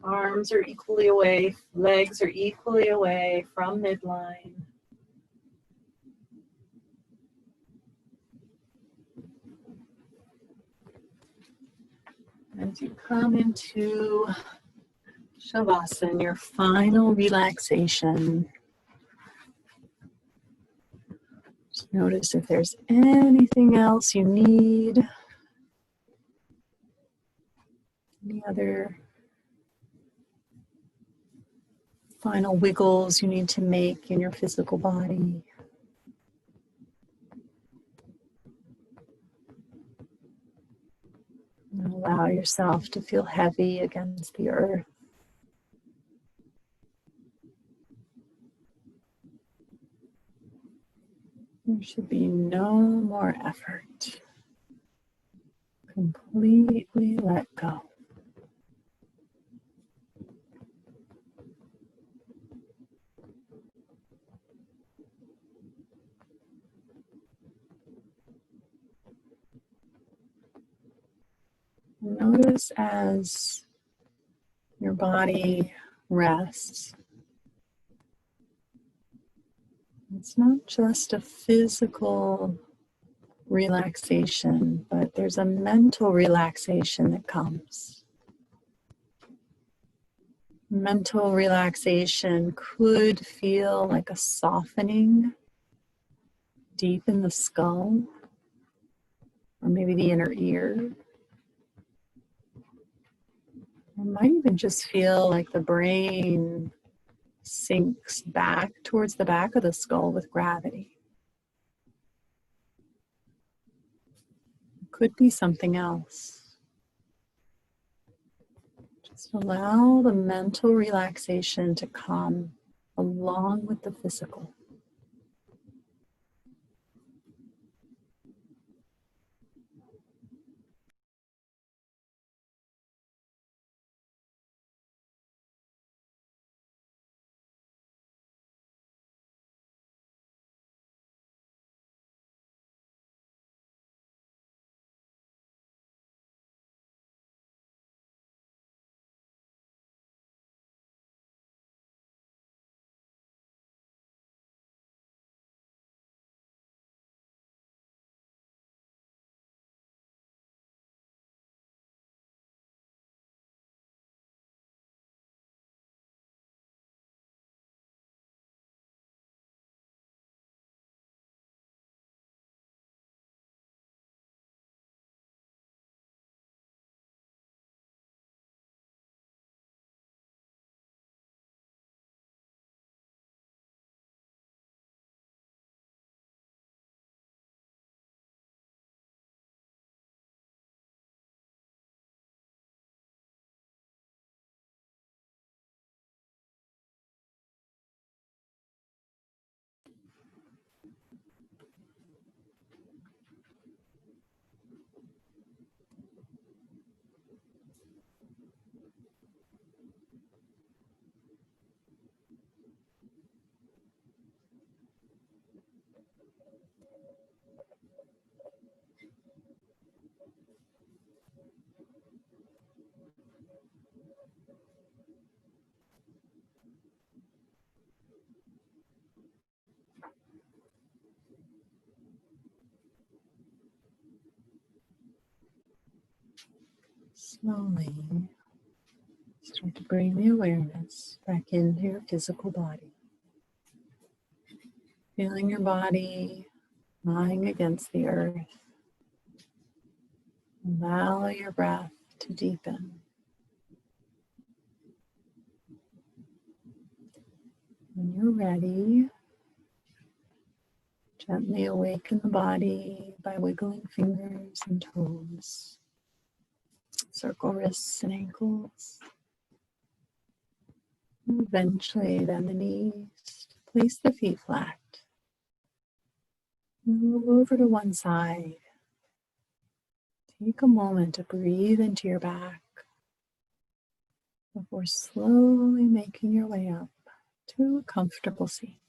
Arms are equally away, legs are equally away from midline. As you come into Shavasana, your final relaxation, just notice if there's anything else you need, any other final wiggles you need to make in your physical body. And allow yourself to feel heavy against the earth. There should be no more effort. Completely let go. Notice as your body rests. It's not just a physical relaxation, but there's a mental relaxation that comes. Mental relaxation could feel like a softening deep in the skull, or maybe the inner ear. It might even just feel like the brain sinks back towards the back of the skull with gravity. It could be something else. Just allow the mental relaxation to come along with the physical. Slowly start to bring the awareness back into your physical body. Feeling your body lying against the earth. Allow your breath to deepen. When you're ready, gently awaken the body by wiggling fingers and toes. Circle wrists and ankles. Eventually, then the knees. Place the feet flat. Move over to one side. Take a moment to breathe into your back before slowly making your way up to a comfortable seat.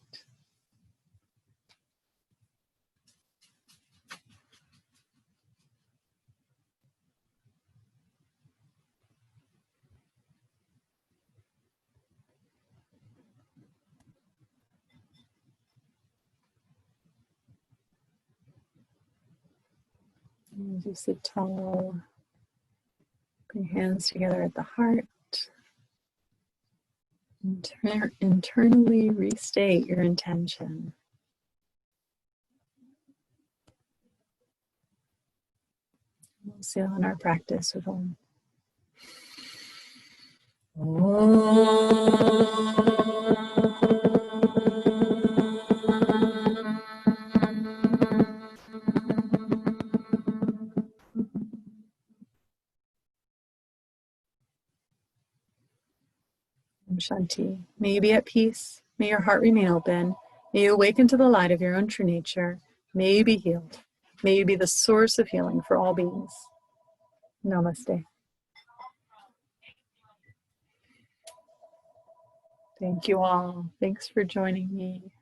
As you sit tall, bring your hands together at the heart. Internally restate your intention. We'll seal in our practice with Om. Om Shanti. May you be at peace. May your heart remain open. May you awaken to the light of your own true nature. May you be healed. May you be the source of healing for all beings. Namaste. Thank you all. Thanks for joining me.